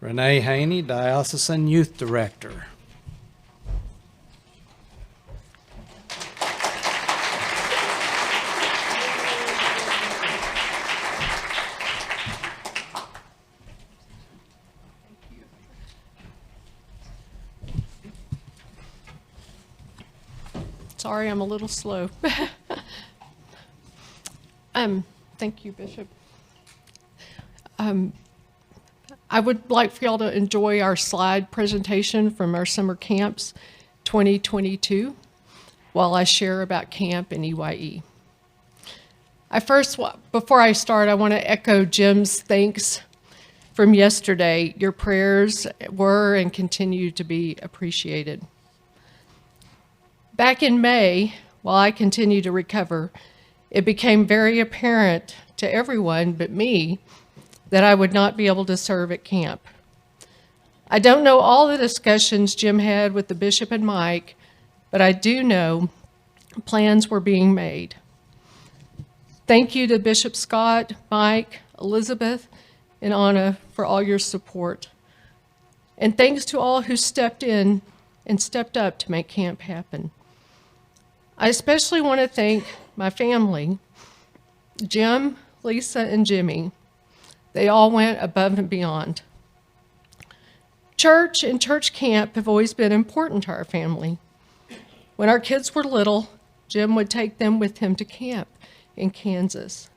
Renee Haney, Diocesan Youth Director. Sorry, I'm a little slow. Thank you, Bishop. I would like for y'all to enjoy our slide presentation from our summer camps 2022 while I share about camp and EYE. Before I start, I want to echo Jim's thanks from yesterday. Your prayers were and continue to be appreciated. Back in May, while I continued to recover, it became very apparent to everyone but me that I would not be able to serve at camp. I don't know all the discussions Jim had with the bishop and Mike, but I do know plans were being made. Thank you to Bishop Scott, Mike, Elizabeth, and Anna for all your support. And thanks to all who stepped in and stepped up to make camp happen. I especially want to thank my family, Jim, Lisa, and Jimmy. They all went above and beyond. Church and church camp have always been important to our family. When our kids were little, Jim would take them with him to camp in Kansas.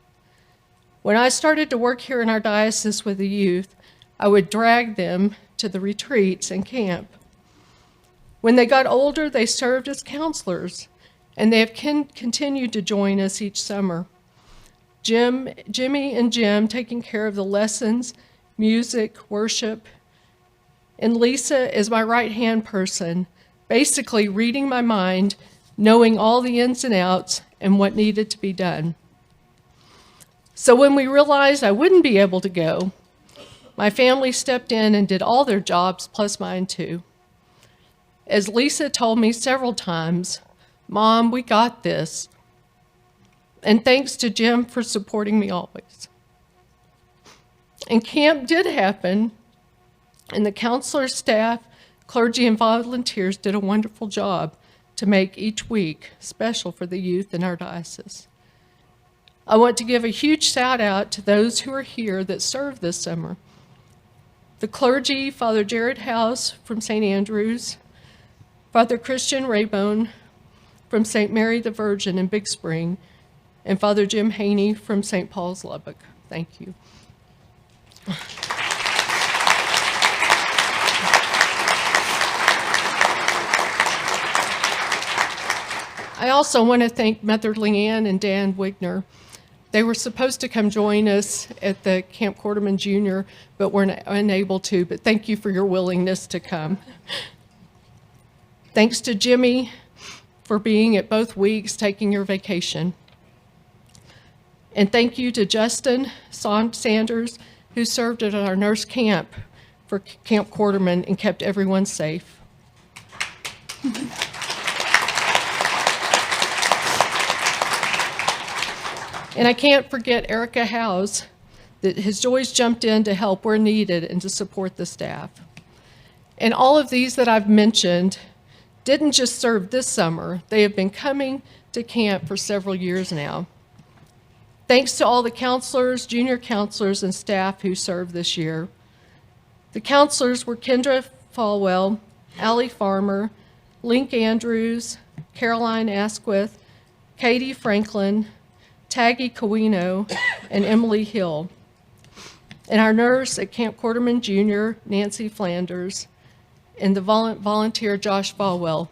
When I started to work here in our diocese with the youth, I would drag them to the retreats and camp. When they got older, they served as counselors, and they have continued to join us each summer. Jimmy and Jim taking care of the lessons, music, worship, and Lisa is my right-hand person, basically reading my mind, knowing all the ins and outs and what needed to be done. So when we realized I wouldn't be able to go, my family stepped in and did all their jobs, plus mine too. As Lisa told me several times, "Mom, we got this." And thanks to Jim for supporting me always. And camp did happen, and the counselor, staff, clergy, and volunteers did a wonderful job to make each week special for the youth in our diocese. I want to give a huge shout out to those who are here that served this summer. The clergy, Father Jared House from St. Andrews, Father Christian Raybone from St. Mary the Virgin in Big Spring, and Father Jim Haney from St. Paul's, Lubbock. Thank you. I also want to thank Mother Leanne and Dan Wigner. They were supposed to come join us at the Camp Quarterman Junior, but were unable to, but thank you for your willingness to come. Thanks to Jimmy for being at both weeks, taking your vacation. And thank you to Justin Sanders, who served at our nurse camp for Camp Quarterman and kept everyone safe. And I can't forget Erica Howes, that has always jumped in to help where needed and to support the staff. And all of these that I've mentioned didn't just serve this summer, they have been coming to camp for several years now. Thanks to all the counselors, junior counselors, and staff who served this year. The counselors were Kendra Falwell, Allie Farmer, Link Andrews, Caroline Asquith, Katie Franklin, Taggy Cowino, and Emily Hill. And our nurse at Camp Quarterman Junior, Nancy Flanders, and the volunteer Josh Falwell.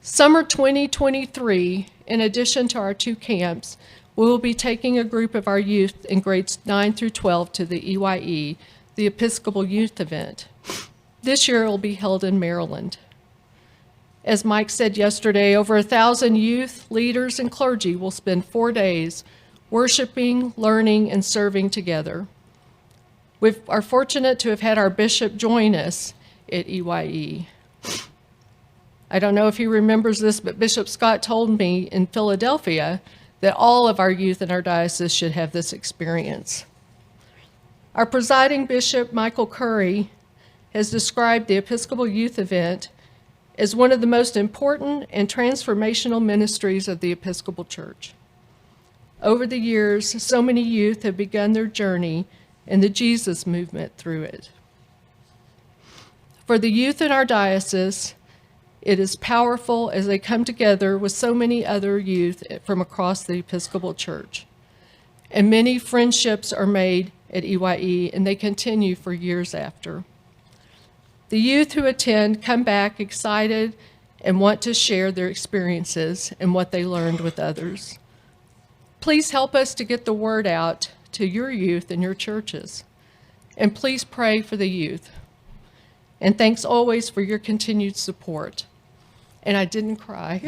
Summer 2023, in addition to our 2 camps, we will be taking a group of our youth in grades 9 through 12 to the EYE, the Episcopal Youth Event. This year it will be held in Maryland. As Mike said yesterday, over 1,000 youth, leaders, and clergy will spend 4 days worshiping, learning, and serving together. We are fortunate to have had our bishop join us at EYE. I don't know if he remembers this, but Bishop Scott told me in Philadelphia that all of our youth in our diocese should have this experience. Our presiding bishop, Michael Curry, has described the Episcopal Youth Event as one of the most important and transformational ministries of the Episcopal Church. Over the years, so many youth have begun their journey in the Jesus movement through it. For the youth in our diocese, it is powerful as they come together with so many other youth from across the Episcopal Church. And many friendships are made at EYE, and they continue for years after. The youth who attend come back excited and want to share their experiences and what they learned with others. Please help us to get the word out to your youth in your churches. And please pray for the youth. And thanks always for your continued support. And I didn't cry.